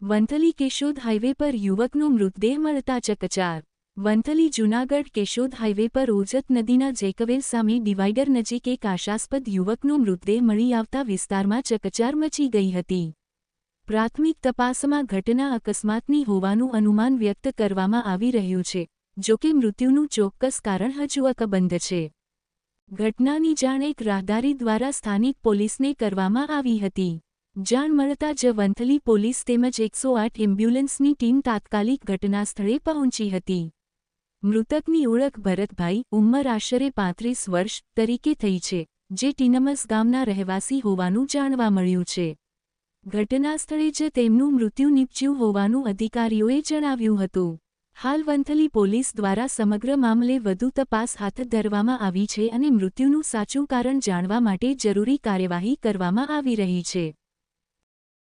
Vanthali Keshod highway પર યુવકનો મૃતદેહ મળતા ચકચાર। વંથલી જૂનાગઢ કેશોદ હાઇવે પર ઓજત નદીના જેકવેલ સામે ડિવાઇડર નજીક એક આશાસ્પદ યુવકનો મૃતદેહ મળી આવતા વિસ્તારમાં ચકચાર મચી ગઈ હતી। પ્રાથમિક તપાસમાં ઘટના અકસ્માતની હોવાનું અનુમાન વ્યક્ત કરવામાં આવી રહ્યું છે, જોકે મૃત્યુનું ચોક્કસ કારણ હજુ અકબંધ છે। ઘટનાની જાણ એક રાહદારી દ્વારા સ્થાનિક પોલીસને કરવામાં આવી હતી। જાણ મળતા જ વંથલી પોલીસ તેમજ 108 એમ્બ્યુલન્સની ટીમ તાત્કાલિક ઘટનાસ્થળે પહોંચી હતી। મૃતકની ઓળખ ભરતભાઈ, ઉંમર આશરે 35 વર્ષ તરીકે થઈ છે, જે ટીનમસ ગામના રહેવાસી હોવાનું જાણવા મળ્યું છે। ઘટનાસ્થળે જ તેમનું મૃત્યુ નીપજ્યું હોવાનું અધિકારીઓએ જણાવ્યું હતું। હાલ વંથલી પોલીસ દ્વારા સમગ્ર મામલે વધુ તપાસ હાથ ધરવામાં આવી છે અને મૃત્યુનું સાચું કારણ જાણવા માટે જરૂરી કાર્યવાહી કરવામાં આવી રહી છે।